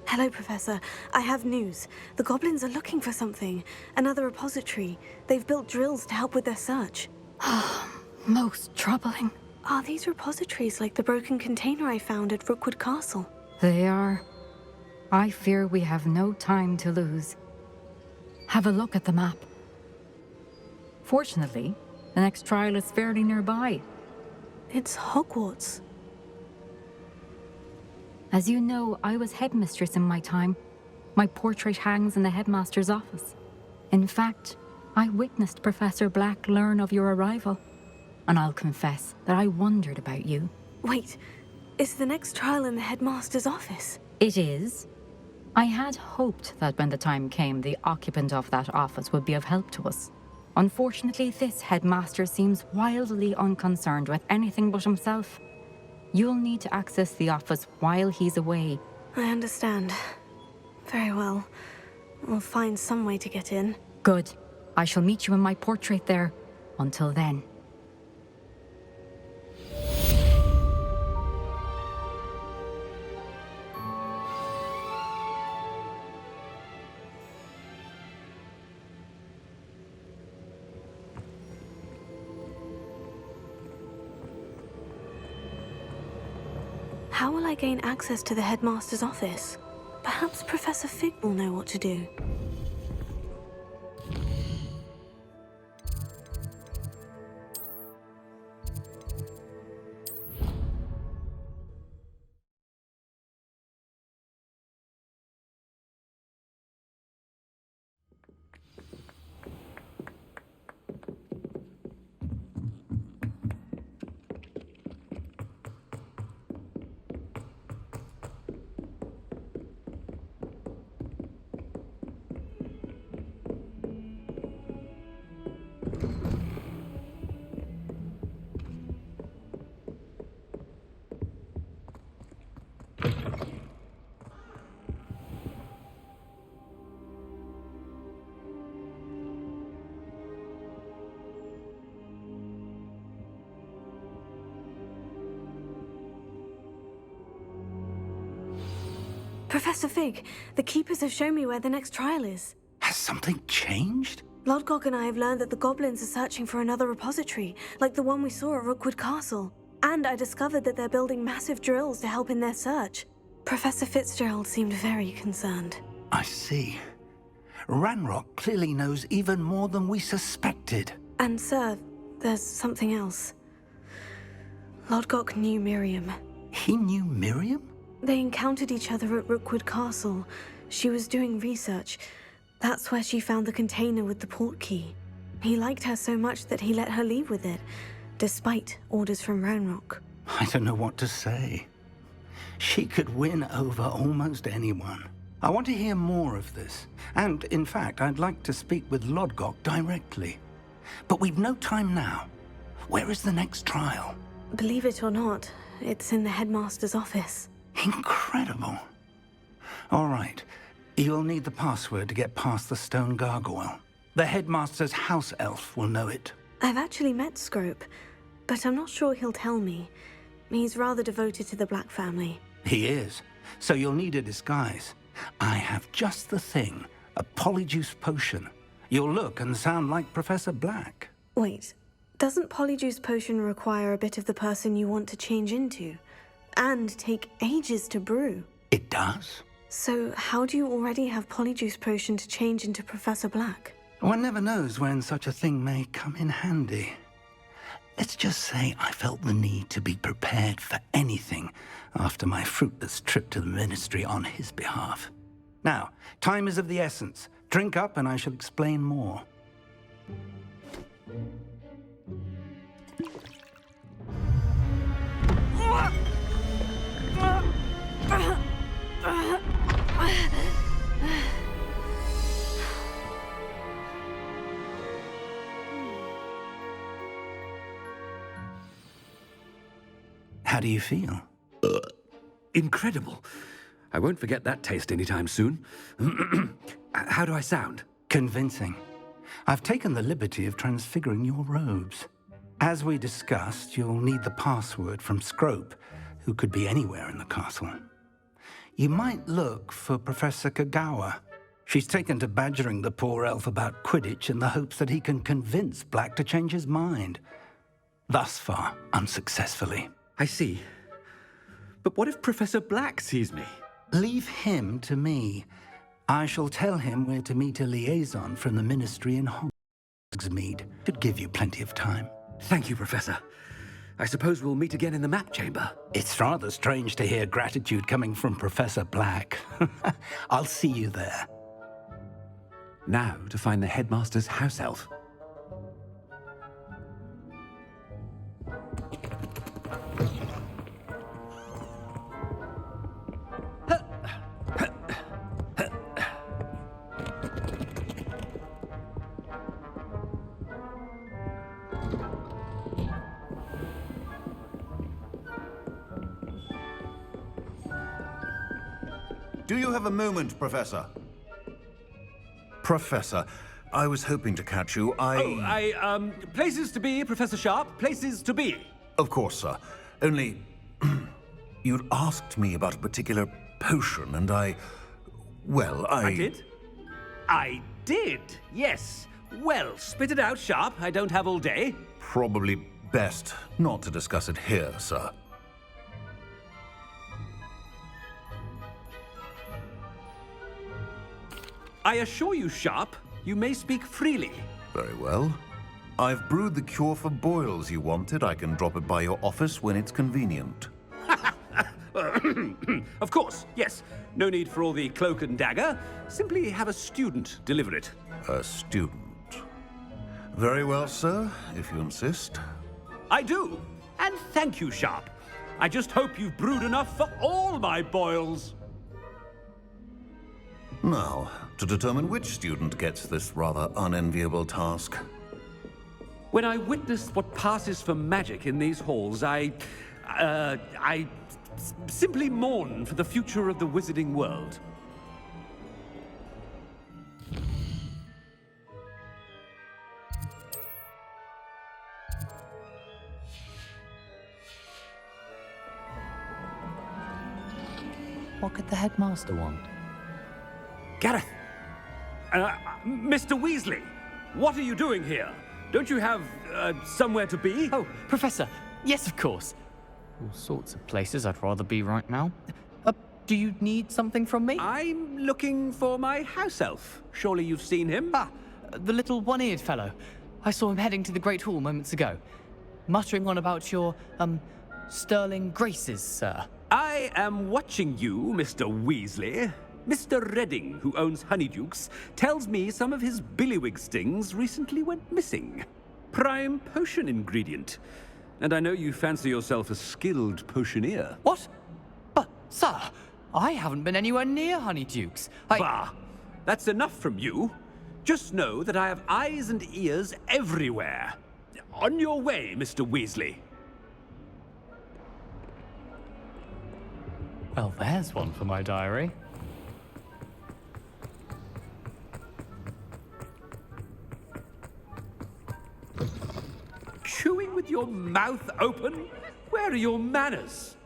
Hello, Professor. I have news. The goblins are looking for something. Another repository. They've built drills to help with their search. Most troubling. Are these repositories like the broken container I found at Rookwood Castle? They are. I fear we have no time to lose. Have a look at the map. Fortunately, the next trial is fairly nearby. It's Hogwarts. As you know, I was headmistress in my time. My portrait hangs in the headmaster's office. In fact, I witnessed Professor Black learn of your arrival. And I'll confess that I wondered about you. Wait, is the next trial in the headmaster's office? It is. I had hoped that when the time came, the occupant of that office would be of help to us. Unfortunately, this headmaster seems wildly unconcerned with anything but himself. You'll need to access the office while he's away. I understand. Very well. We'll find some way to get in. Good. I shall meet you in my portrait there. Until then. How will I gain access to the headmaster's office? Perhaps Professor Fig will know what to do. Professor Fig, the Keepers have shown me where the next trial is. Has something changed? Lodgok and I have learned that the goblins are searching for another repository, like the one we saw at Rookwood Castle. And I discovered that they're building massive drills to help in their search. Professor Fitzgerald seemed very concerned. I see. Ranrock clearly knows even more than we suspected. And sir, there's something else. Lodgok knew Miriam. He knew Miriam? They encountered each other at Rookwood Castle. She was doing research. That's where she found the container with the port key. He liked her so much that he let her leave with it, despite orders from Ranrock. I don't know what to say. She could win over almost anyone. I want to hear more of this. And, in fact, I'd like to speak with Lodgok directly. But we've no time now. Where is the next trial? Believe it or not, it's in the headmaster's office. Incredible. All right. You'll need the password to get past the stone gargoyle. The headmaster's house elf will know it. I've actually met Scrope, but I'm not sure he'll tell me. He's rather devoted to the Black family. He is. So you'll need a disguise. I have just the thing. A polyjuice potion. You'll look and sound like Professor Black. Wait, doesn't polyjuice potion require a bit of the person you want to change into? And take ages to brew? It does. So how do you already have polyjuice potion to change into Professor Black? One never knows when such a thing may come in handy. Let's just say I felt the need to be prepared for anything after my fruitless trip to the ministry on his behalf. Now, time is of the essence. Drink up and I shall explain more. How do you feel? Incredible. I won't forget that taste anytime soon. How do I sound? Convincing. I've taken the liberty of transfiguring your robes. As we discussed, you'll need the password from Scrope, who could be anywhere in the castle. You might look for Professor Kagawa. She's taken to badgering the poor elf about Quidditch in the hopes that he can convince Black to change his mind. Thus far, unsuccessfully. I see. But what if Professor Black sees me? Leave him to me. I shall tell him where to meet a liaison from the Ministry in Hogsmeade. Should give you plenty of time. Thank you, Professor. I suppose we'll meet again in the map chamber. It's rather strange to hear gratitude coming from Professor Black. I'll see you there. Now to find the headmaster's house elf. Do you have a moment, Professor? Professor, I was hoping to catch you. Places to be, Professor Sharp, places to be. Of course, sir. Only, you'd asked me about a particular potion, and I did? I did, yes. Well, spit it out, Sharp. I don't have all day. Probably best not to discuss it here, sir. I assure you, Sharp, you may speak freely. Very well. I've brewed the cure for boils you wanted. I can drop it by your office when it's convenient. Of course, yes. No need for all the cloak and dagger. Simply have a student deliver it. A student. Very well, sir, if you insist. I do. And thank you, Sharp. I just hope you've brewed enough for all my boils. Now, to determine which student gets this rather unenviable task. When I witness what passes for magic in these halls, I simply mourn for the future of the wizarding world. What could the headmaster want? Gareth! Mr. Weasley! What are you doing here? Don't you have, somewhere to be? Oh, Professor! Yes, of course. All sorts of places I'd rather be right now. Do you need something from me? I'm looking for my house elf. Surely you've seen him? Ah, the little one-eared fellow. I saw him heading to the Great Hall moments ago. Muttering on about your, sterling graces, sir. I am watching you, Mr. Weasley. Mr. Redding, who owns Honeydukes, tells me some of his billywig stings recently went missing. Prime potion ingredient. And I know you fancy yourself a skilled potioneer. What? But, sir, I haven't been anywhere near Honeydukes. Bah! That's enough from you. Just know that I have eyes and ears everywhere. On your way, Mr. Weasley. Well, there's one for my diary. Chewing with your mouth open? Where are your manners?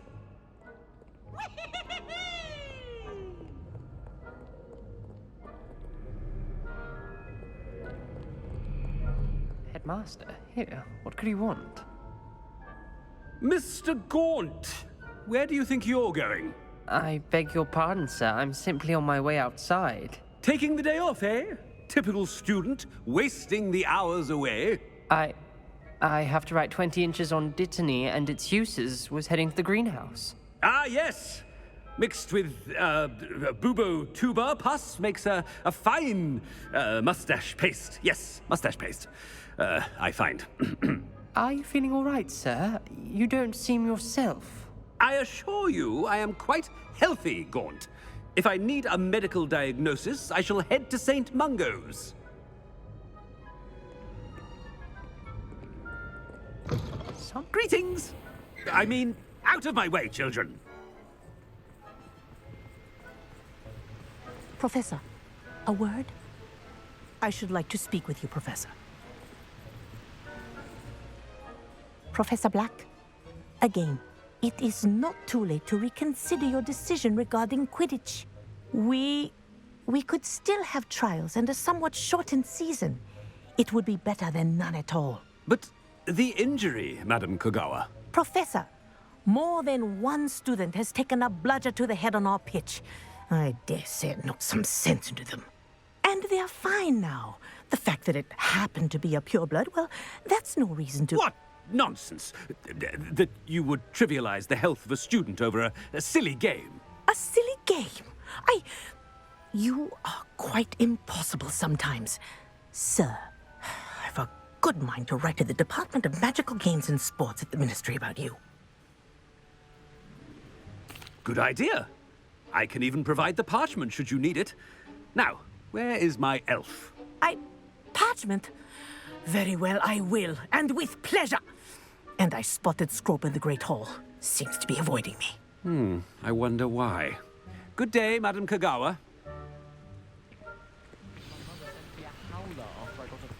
Headmaster, here, what could he want? Mr. Gaunt, where do you think you're going? I beg your pardon, sir. I'm simply on my way outside. Taking the day off, eh? Typical student, wasting the hours away. I have to write 20 inches on Dittany and its uses. Was heading to the greenhouse. Ah, yes. Mixed with bubo tuber pus makes a fine mustache paste. Yes, mustache paste. I find. Are you feeling all right, sir? You don't seem yourself. I assure you I am quite healthy, Gaunt. If I need a medical diagnosis, I shall head to St. Mungo's. Greetings! I mean, out of my way, children. Professor, a word? I should like to speak with you, Professor. Professor Black, a game. it is not too late to reconsider your decision regarding Quidditch. We could still have trials and a somewhat shortened season. It would be better than none at all. But the injury, Madam Kogawa. Professor, more than one student has taken a bludger to the head on our pitch. I dare say it knocked some sense into them. And they're fine now. The fact that it happened to be a pureblood, well, that's no reason to... What nonsense! That you would trivialize the health of a student over a silly game. A silly game? You are quite impossible sometimes. Sir, I've a good mind to write to the Department of Magical Games and Sports at the Ministry about you. Good idea. I can even provide the parchment should you need it. Now, where is my elf? Parchment? Very well, I will, and with pleasure. And I spotted Scrope in the Great Hall. Seems to be avoiding me. I wonder why. Good day, Madam Kogawa.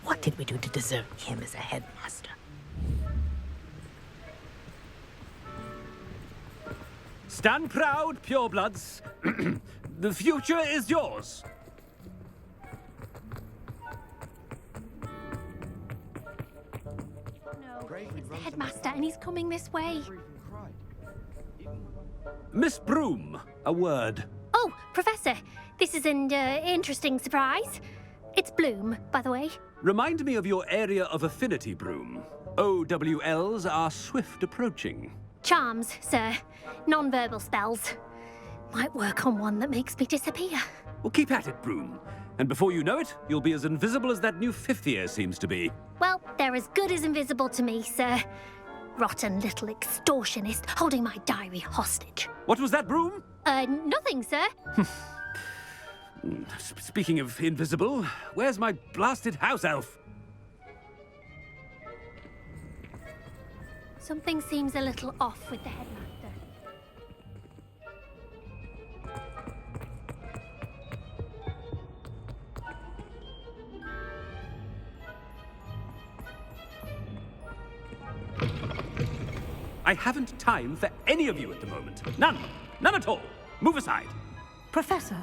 What did we do to deserve him as a headmaster? Stand proud, purebloods. The future is yours. It's the headmaster, and he's coming this way. Miss Broom, a word. Oh, Professor, this is an interesting surprise. It's Bloom, by the way. Remind me of your area of affinity, Broom. OWLs are swift approaching. Charms, sir. Non-verbal spells. Might work on one that makes me disappear. Well, keep at it, Broom. And before you know it, you'll be as invisible as that new fifth year seems to be. Well, they're as good as invisible to me, sir. Rotten little extortionist holding my diary hostage. What was that, Broom? Nothing, sir. Speaking of invisible, where's my blasted house elf? Something seems a little off with the headmaster. I haven't time for any of you at the moment. None. None at all. Move aside. Professor,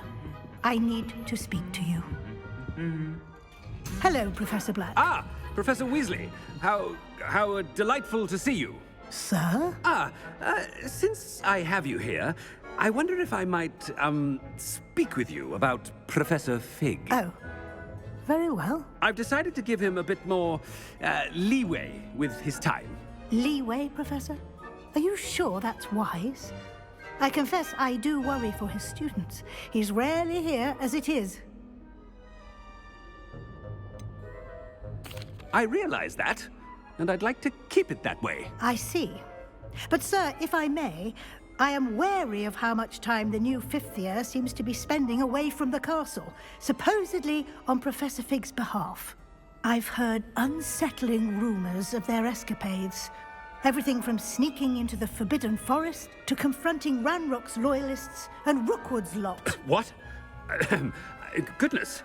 I need to speak to you. Hello, Professor Black. Ah, Professor Weasley. How delightful to see you. Sir? Since I have you here, I wonder if I might, speak with you about Professor Fig. Oh, very well. I've decided to give him a bit more, leeway with his time. Leeway, Professor? Are you sure that's wise? I confess I do worry for his students. He's rarely here as it is. I realize that, and I'd like to keep it that way. I see. But, sir, if I may, I am wary of how much time the new fifth year seems to be spending away from the castle, supposedly on Professor Fig's behalf. I've heard unsettling rumors of their escapades. Everything from sneaking into the Forbidden Forest to confronting Ranrock's loyalists and Rookwood's lot. What? Goodness.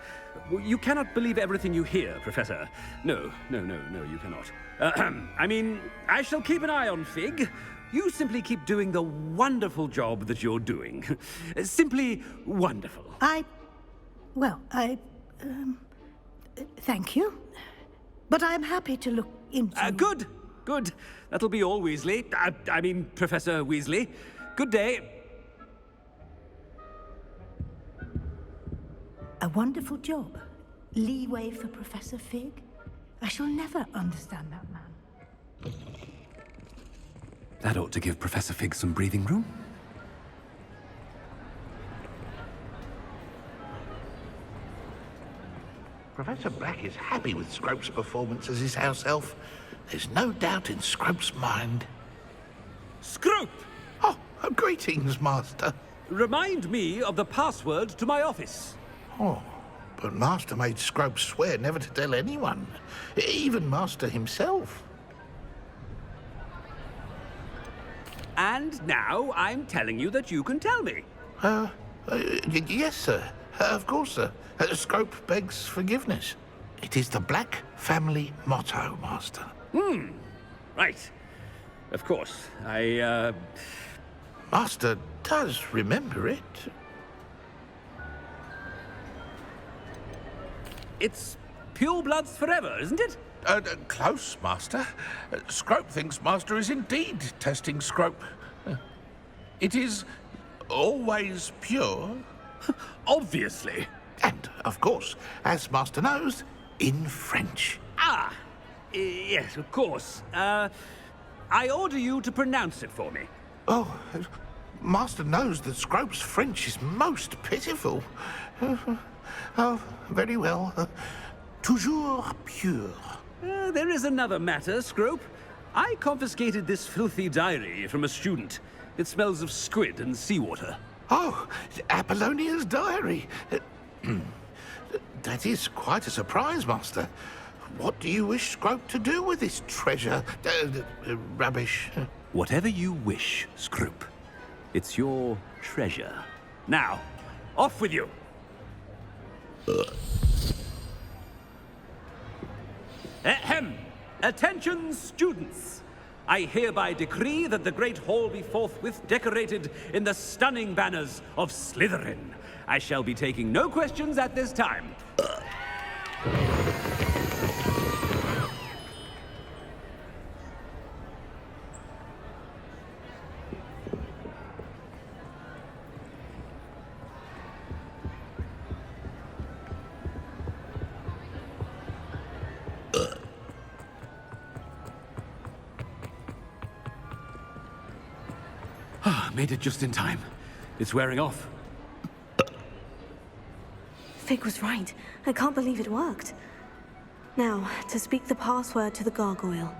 You cannot believe everything you hear, Professor. No, you cannot. I mean, I shall keep an eye on Fig. You simply keep doing the wonderful job that you're doing. Simply wonderful. Thank you. But I'm happy to look into... Good. That'll be all, Weasley. I mean, Professor Weasley. Good day. A wonderful job. Leeway for Professor Fig. I shall never understand that man. That ought to give Professor Fig some breathing room. Professor Black is happy with Scrope's performance as his house elf. There's no doubt in Scrope's mind. Scrope! Oh, greetings, Master. Remind me of the password to my office. Oh, but Master made Scrope swear never to tell anyone, even Master himself. And now I'm telling you that you can tell me. Yes, sir. Of course, sir. Scrope begs forgiveness. It is the Black family motto, Master. Right. Of course. Master does remember it. It's pure bloods forever, isn't it? Close, Master. Scrope thinks Master is indeed testing Scrope. It is always pure. Obviously. And, of course, as Master knows, in French. Ah, yes, of course. I order you to pronounce it for me. Oh, Master knows that Scrope's French is most pitiful. Oh, very well. Toujours pure. There is another matter, Scrope. I confiscated this filthy diary from a student. It smells of squid and seawater. Oh, Apollonia's diary. That is quite a surprise, Master. What do you wish Scrope to do with this treasure? Rubbish. Whatever you wish, Scrope. It's your treasure. Now, off with you. Ahem! Attention, students! I hereby decree that the Great Hall be forthwith decorated in the stunning banners of Slytherin. I shall be taking no questions at this time. Made it just in time. It's wearing off. Fig was right. I can't believe it worked. Now, to speak the password to the gargoyle.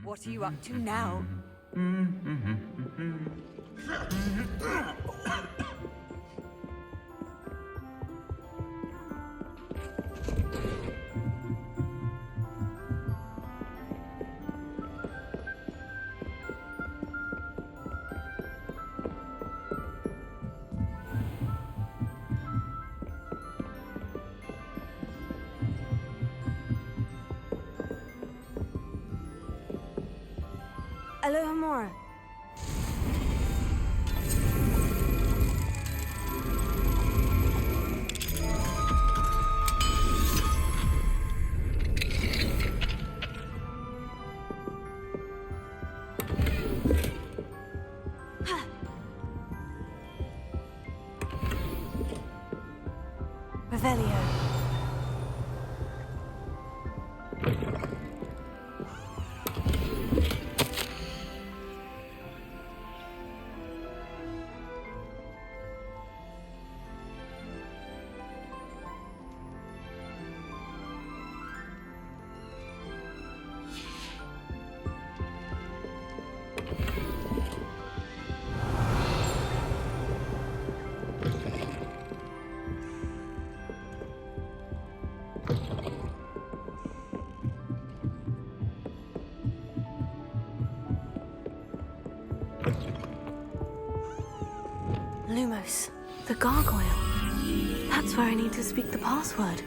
What are you up to now? Aloha Mora. Revelio. Lumos, the gargoyle. That's where I need to speak the password.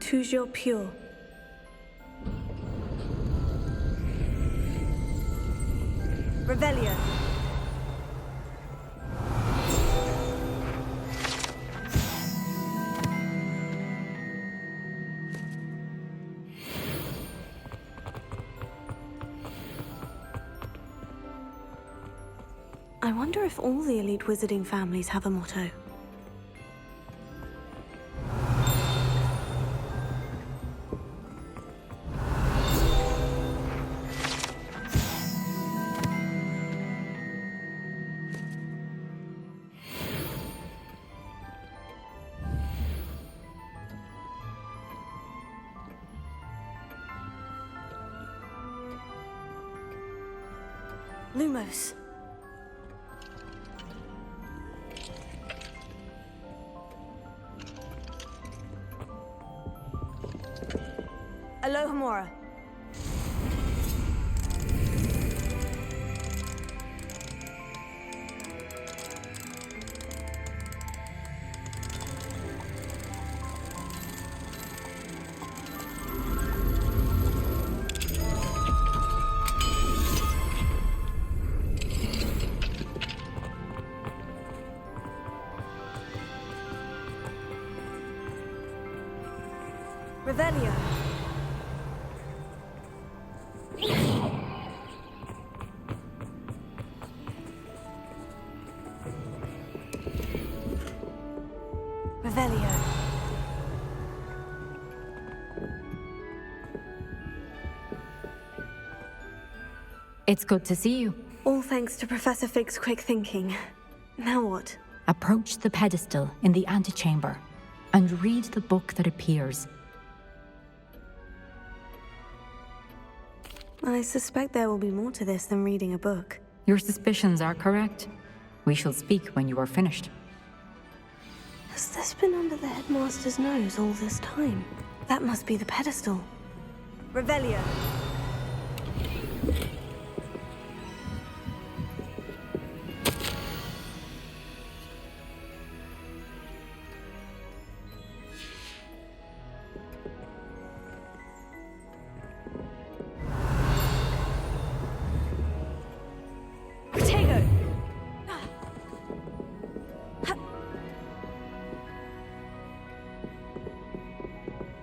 toujours pure. Revelio. I wonder if all the elite wizarding families have a motto. Lumos. Alohomora. Revelio. Revelio. It's good to see you. All thanks to Professor Fig's quick thinking. Now what? Approach the pedestal in the antechamber and read the book that appears. I suspect there will be more to this than reading a book. Your suspicions are correct. We shall speak when you are finished. Has this been under the headmaster's nose all this time? That must be the pedestal. Revelio.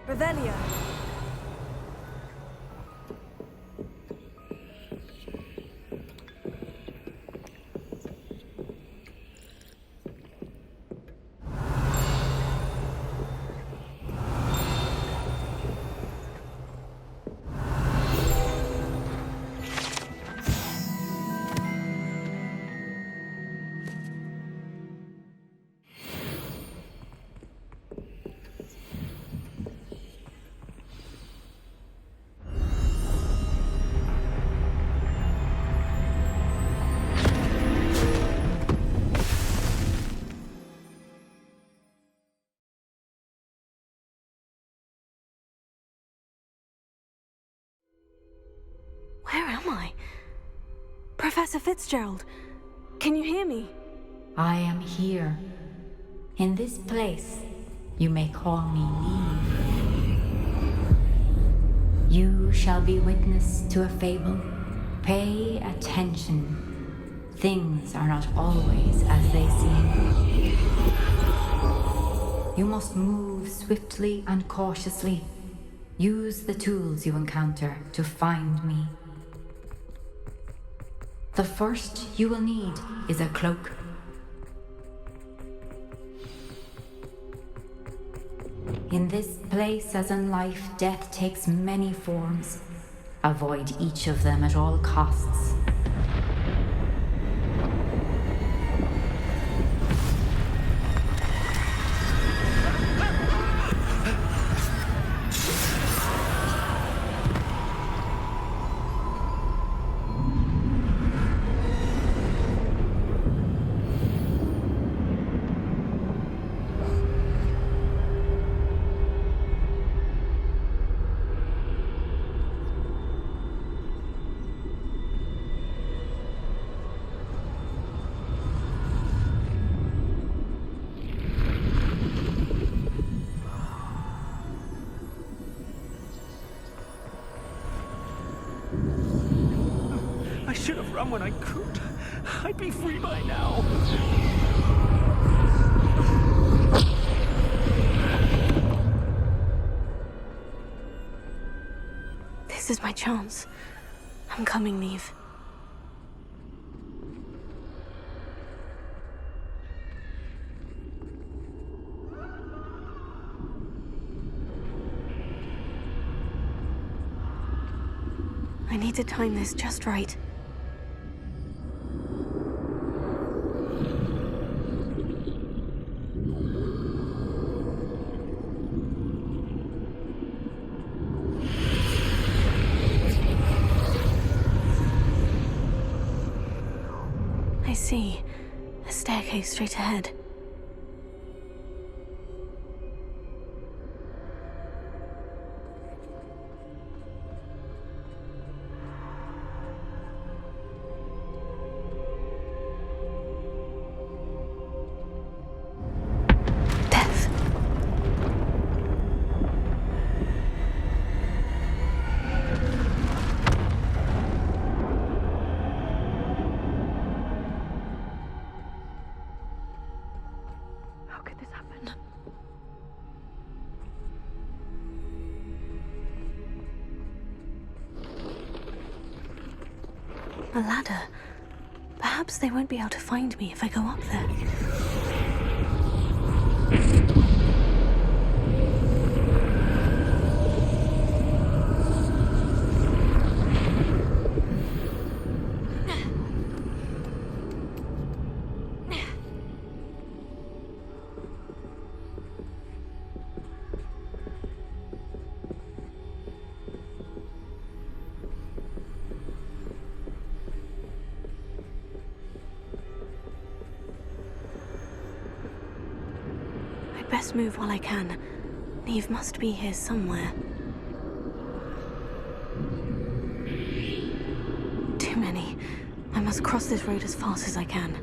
Revelio. Where am I? Professor Fitzgerald, can you hear me? I am here. In this place, you may call me Neve. You shall be witness to a fable. Pay attention. Things are not always as they seem. You must move swiftly and cautiously. Use the tools you encounter to find me. The first you will need is a cloak. In this place, as in life, death takes many forms. Avoid each of them at all costs. I should have run when I could. I'd be free by now. This is my chance. I'm coming, Neve. I need to time this just right. I see. A staircase straight ahead. Death. How could this happen? A ladder. Perhaps they won't be able to find me if I go up there. Best move while I can. Neve must be here somewhere. Too many. I must cross this road as fast as I can.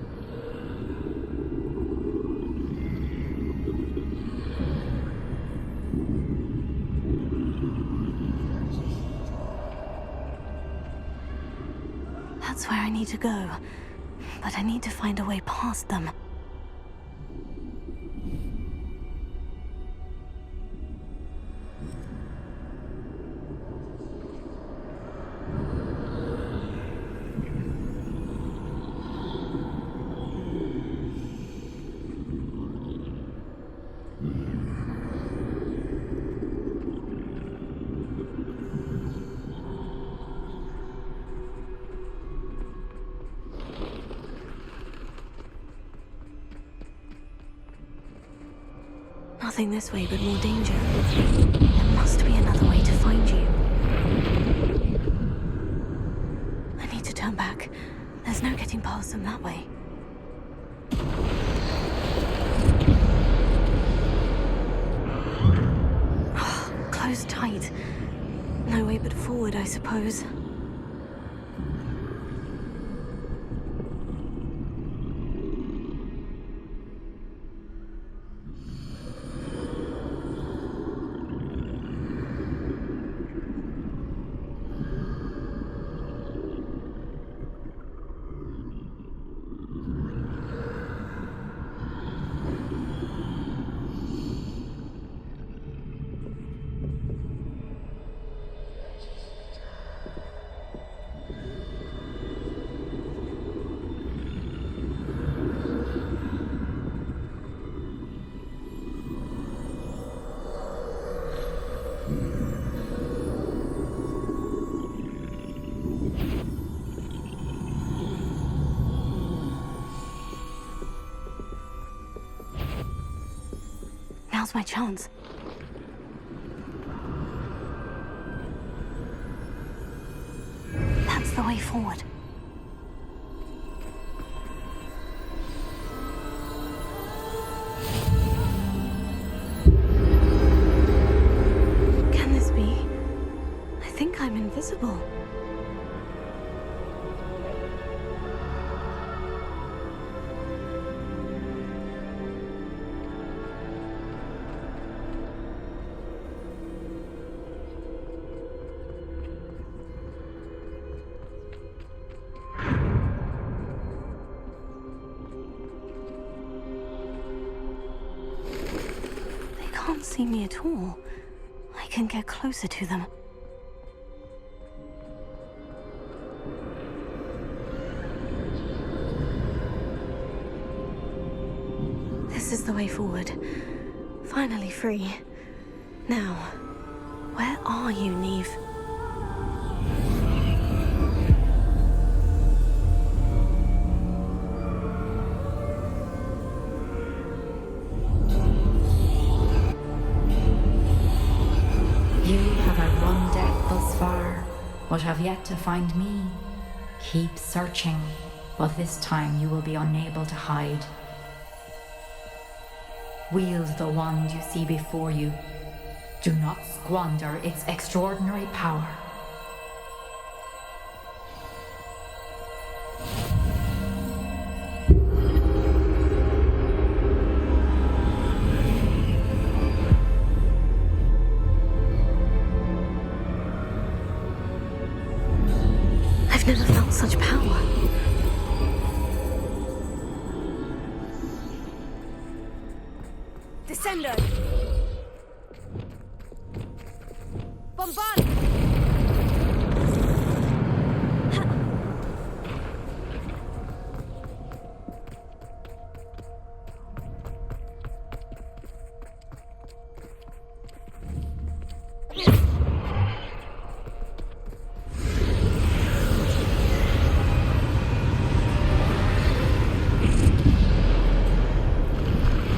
That's where I need to go. But I need to find a way past them. Nothing this way, but more danger. There must be another way to find you. I need to turn back. There's no getting past them that way. Oh, closed tight. No way but forward, I suppose. Now's my chance. That's the way forward. Can this be? I think I'm invisible. see me at all, I can get closer to them. This is the way forward. Finally free. Now, where are you, Neve? You have had one death thus far, but have yet to find me. Keep searching, but this time you will be unable to hide. Wield the wand you see before you. Do not squander its extraordinary power. I've never felt such power. Descendo! Bombard!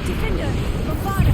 Defender! Bombard!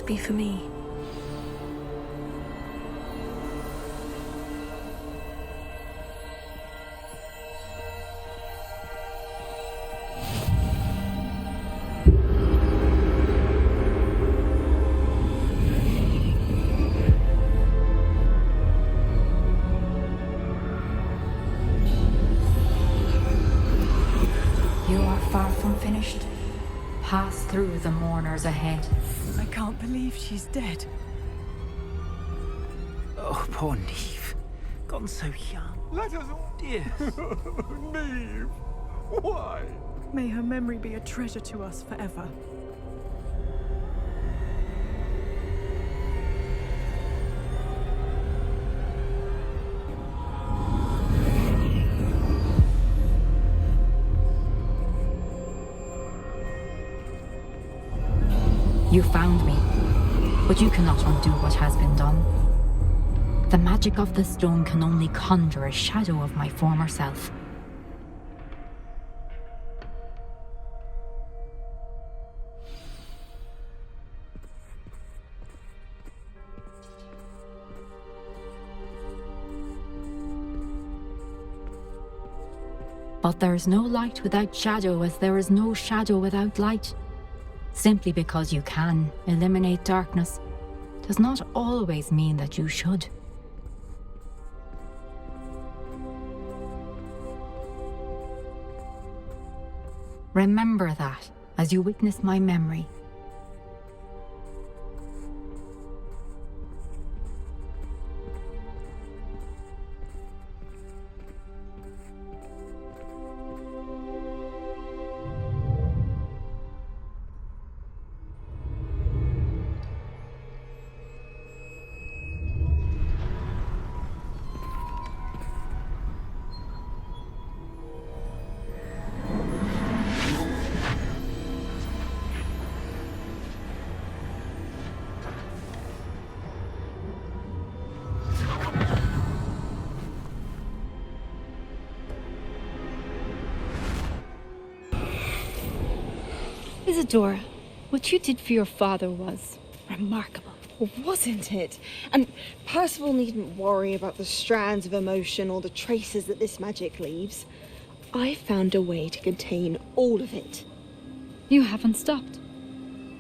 must be for me. You are far from finished. Pass through the mourners ahead. I can't believe she's dead. Oh, poor Neve. Gone so young. Let us all... Dear. Neve! Why? May her memory be a treasure to us forever. You found me, but you cannot undo what has been done. The magic of the stone can only conjure a shadow of my former self. But there is no light without shadow, as there is no shadow without light. Simply because you can eliminate darkness does not always mean that you should. Remember that as you witness my memory. Isadora, what you did for your father was remarkable. Wasn't it? And Percival needn't worry about the strands of emotion or the traces that this magic leaves. I found a way to contain all of it. You haven't stopped.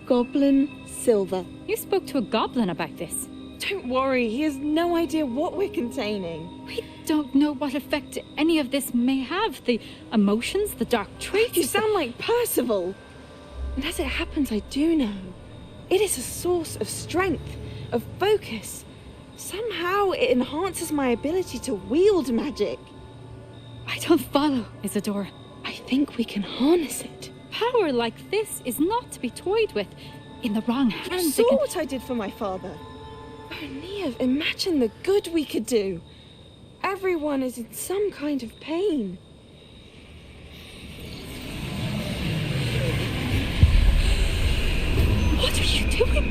Goblin Silver. You spoke to a goblin about this. Don't worry, he has no idea what we're containing. We don't know what effect any of this may have. The emotions, the dark traits. You sound like Percival. And as it happens, I do know. It is a source of strength, of focus. Somehow it enhances my ability to wield magic. I don't follow, Isadora. I think we can harness it. Power like this is not to be toyed with. In the wrong hands, You saw what I did for my father. Oh, Neve, imagine the good we could do. Everyone is in some kind of pain. What are you doing?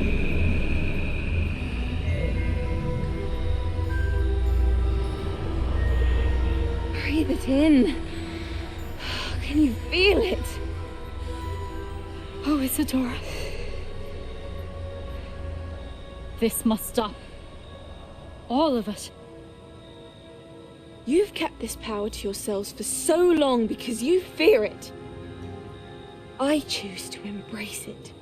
Breathe it in. Can you feel it? Oh, Isadora. This must stop. All of it. You've kept this power to yourselves for so long because you fear it. I choose to embrace it.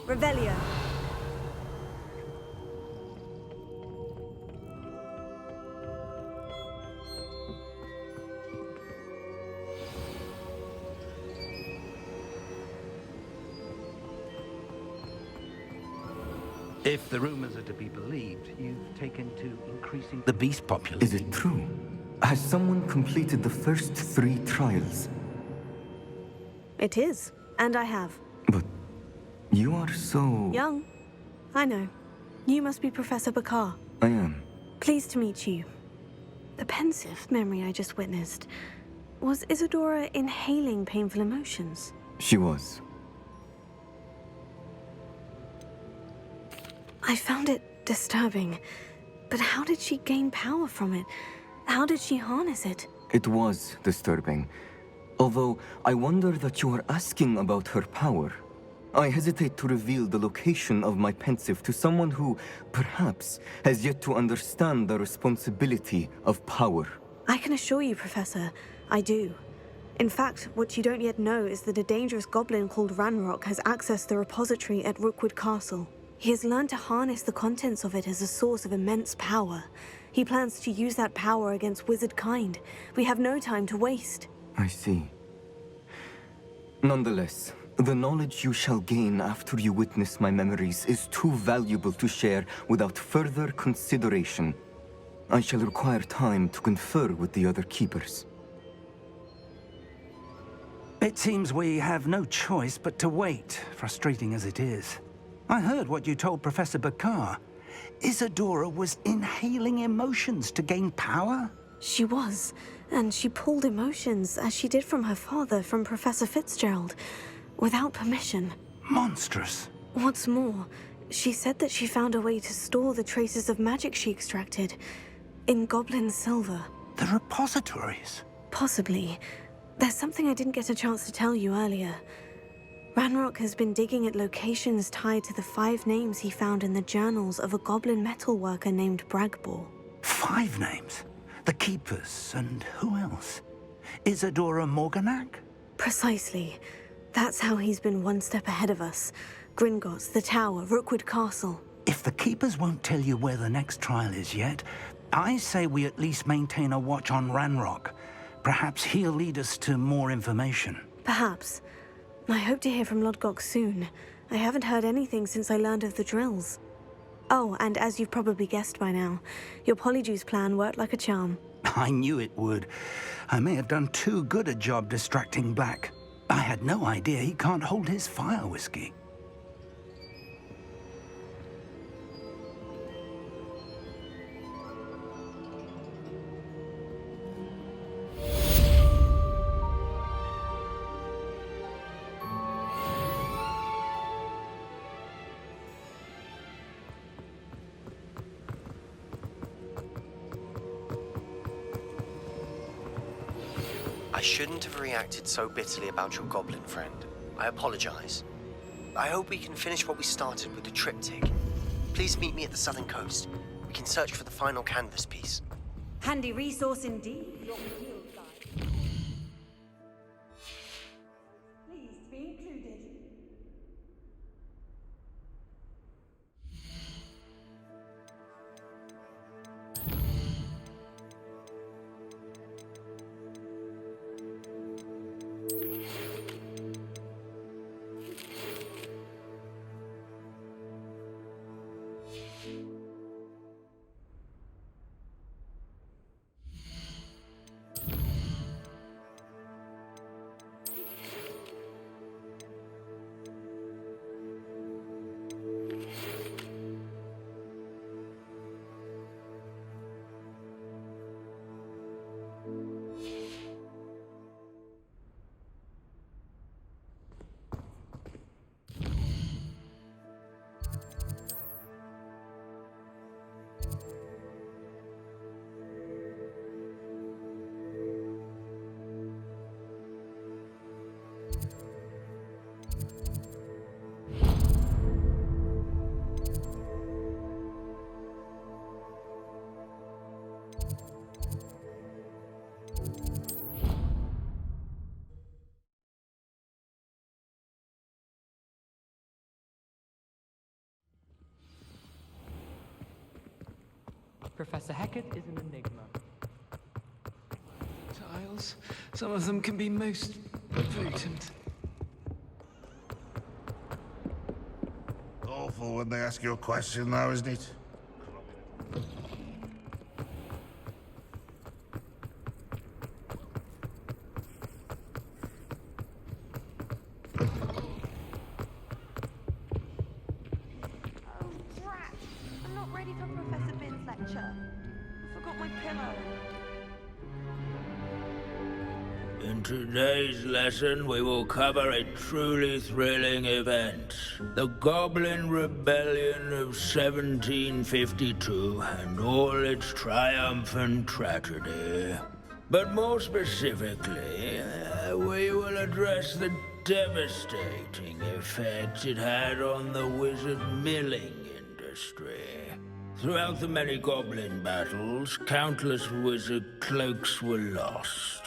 Revelio. If the rumors are to be believed, you've taken to increasing the beast population. Is it true? Has someone completed the first 3 trials? It is, and I have. But you are so... Young. I know. You must be Professor Bakar. I am. Pleased to meet you. The pensive memory I just witnessed. Was Isadora inhaling painful emotions? She was. I found it disturbing. But how did she gain power from it? How did she harness it? It was disturbing. Although, I wonder that you are asking about her power. I hesitate to reveal the location of my pensive to someone who, perhaps, has yet to understand the responsibility of power. I can assure you, Professor, I do. In fact, what you don't yet know is that a dangerous goblin called Ranrock has accessed the repository at Rookwood Castle. He has learned to harness the contents of it as a source of immense power. He plans to use that power against wizard kind. We have no time to waste. I see. Nonetheless, the knowledge you shall gain after you witness my memories is too valuable to share without further consideration. I shall require time to confer with the other keepers. It seems we have no choice but to wait, frustrating as it is. I heard what you told Professor Bakar. Isadora was inhaling emotions to gain power? She was, and she pulled emotions, as she did from her father, from Professor Fitzgerald, without permission. Monstrous. What's more, she said that she found a way to store the traces of magic she extracted in goblin silver. The repositories? Possibly. There's something I didn't get a chance to tell you earlier. Ranrock has been digging at locations tied to the 5 names he found in the journals of a goblin metalworker named Bragbor. 5 names? The Keepers, and who else? Isadora Morganac? Precisely. That's how he's been one step ahead of us. Gringotts, the Tower, Rookwood Castle. If the Keepers won't tell you where the next trial is yet, I say we at least maintain a watch on Ranrock. Perhaps he'll lead us to more information. Perhaps. I hope to hear from Lodgok soon. I haven't heard anything since I learned of the drills. Oh, and as you've probably guessed by now, your Polyjuice plan worked like a charm. I knew it would. I may have done too good a job distracting Black. I had no idea he can't hold his fire whiskey. I shouldn't have reacted so bitterly about your goblin friend. I apologize. I hope we can finish what we started with the triptych. Please meet me at the southern coast. We can search for the final canvas piece. Handy resource indeed. Your field guide. Please be included. Professor Hecat is an enigma. Tiles. Some of them can be most potent. Awful when they ask you a question, though, isn't it? I'm not ready for Professor Bin's lecture. I forgot my pillow. In today's lesson, we will cover a truly thrilling event. The Goblin Rebellion of 1752 and all its triumphant tragedy. But more specifically, we will address the devastating effect it had on the wizard milling industry. Throughout the many goblin battles, countless wizard cloaks were lost.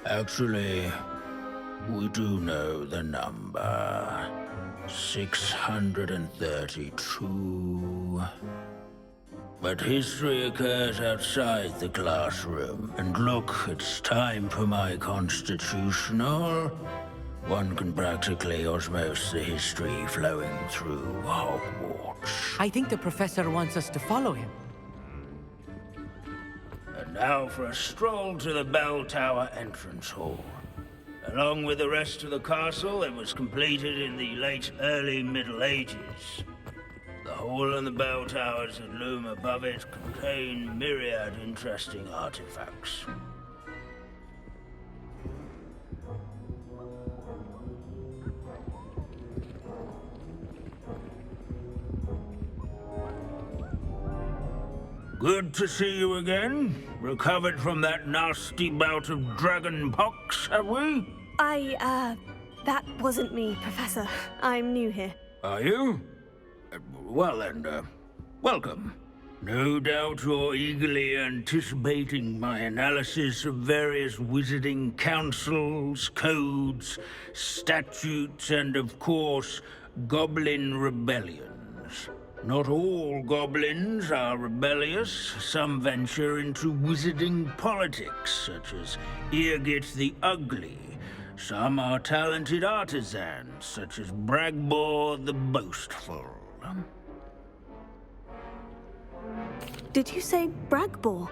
Actually, we do know the number. 632. But history occurs outside the classroom. And look, it's time for my constitutional. One can practically osmose the history flowing through Hogwarts. I think the professor wants us to follow him. And now for a stroll to the bell tower entrance hall. Along with the rest of the castle, it was completed in the early Middle Ages. The hall and the bell towers that loom above it contain myriad interesting artifacts. Good to see you again. Recovered from that nasty bout of dragon pox, have we? That wasn't me, Professor. I'm new here. Are you? Well then, welcome. No doubt you're eagerly anticipating my analysis of various wizarding councils, codes, statutes, and of course, goblin rebellions. Not all goblins are rebellious. Some venture into wizarding politics, such as Eargit the Ugly. Some are talented artisans, such as Bragbor the Boastful. Did you say Bragbor?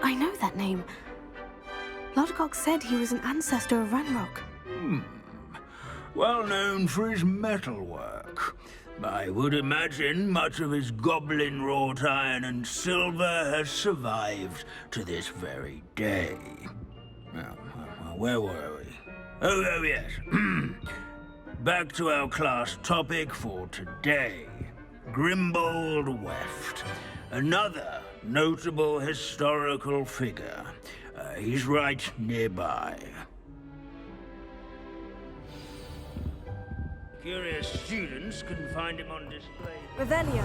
I know that name. Lodgok said he was an ancestor of Ranrock. Well known for his metalwork. I would imagine much of his goblin wrought iron and silver has survived to this very day. Now, where were we? Oh yes. Back to our class topic for today. Grimbold Weft. Another notable historical figure. He's right nearby. Curious students can find him on display. Revelio.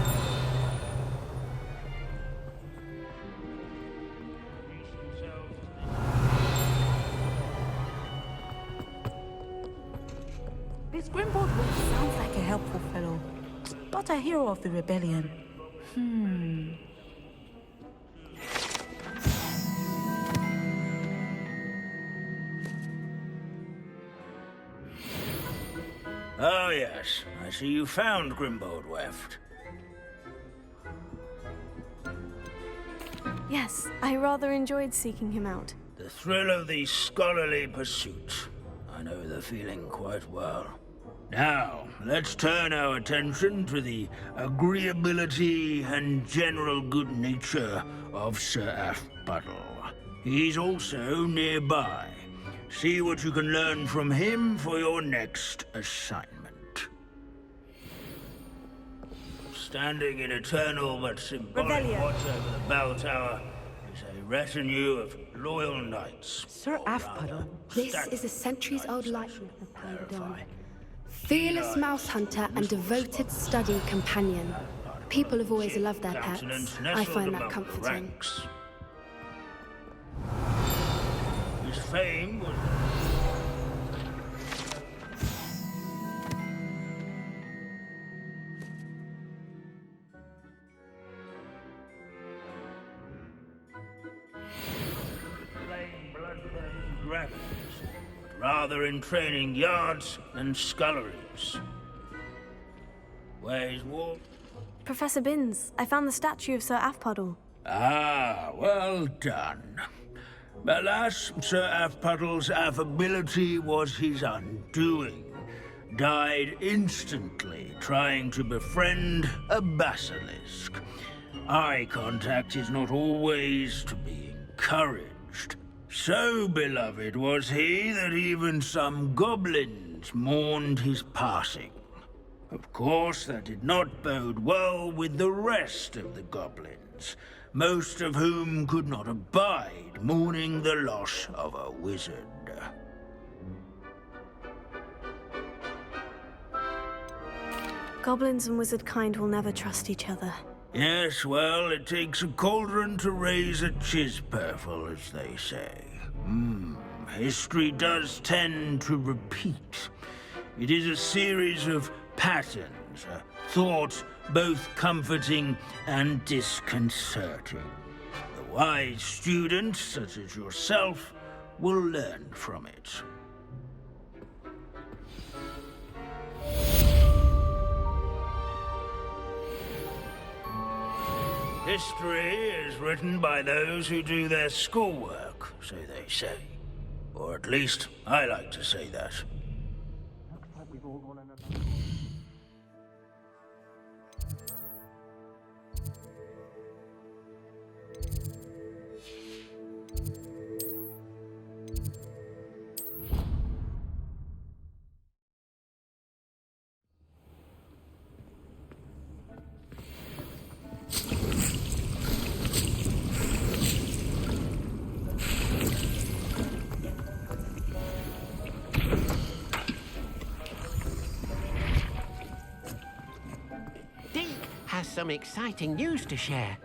This Grimbold sounds like a helpful fellow, but a hero of the rebellion. Oh yes, I see you found Grimbold Weft. Yes, I rather enjoyed seeking him out. The thrill of the scholarly pursuit. I know the feeling quite well. Now, let's turn our attention to the agreeability and general good nature of Sir Aphbuttle. He's also nearby. See what you can learn from him for your next assignment. Standing in eternal but symbolic watch over the bell tower is a retinue of loyal knights. Sir Aphbuttle, this is a centuries-old likeness of Paladon. Fearless mouse hunter and devoted study companion. People have always loved their pets. I find that comforting. His fame was... slaying bloodthirsty dragons, but rather in training yards and sculleries. Where's Wolf? Professor Binns, I found the statue of Sir Aphbuttle. Ah, well done. Alas, Sir Aphbuttle's affability was his undoing. Died instantly trying to befriend a basilisk. Eye contact is not always to be encouraged. So beloved was he that even some goblins mourned his passing. Of course, that did not bode well with the rest of the goblins, most of whom could not abide mourning the loss of a wizard. Goblins and wizard kind will never trust each other. Yes, well, it takes a cauldron to raise a chisperful, as they say. History does tend to repeat. It is a series of patterns, a thought both comforting and disconcerting. The wise student, such as yourself, will learn from it. History is written by those who do their schoolwork, so they say. Or at least, I like to say that. Has some exciting news to share.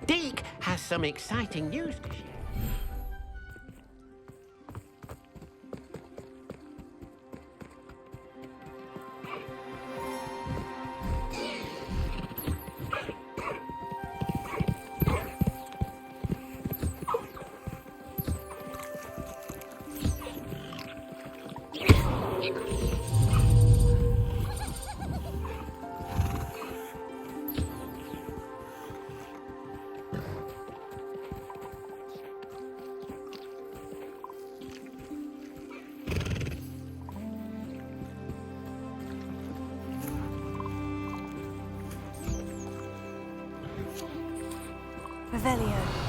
Deke has some exciting news to share. Revelio.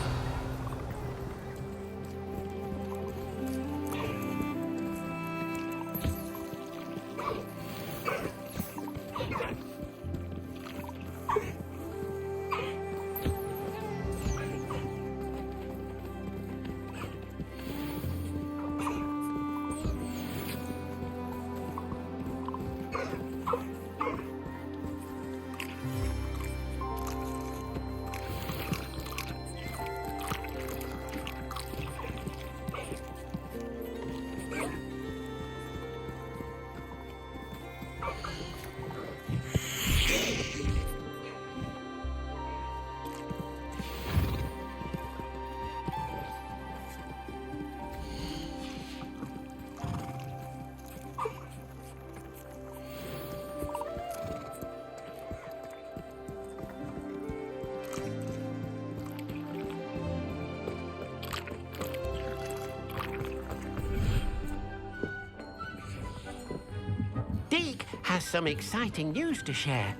Deke has some exciting news to share.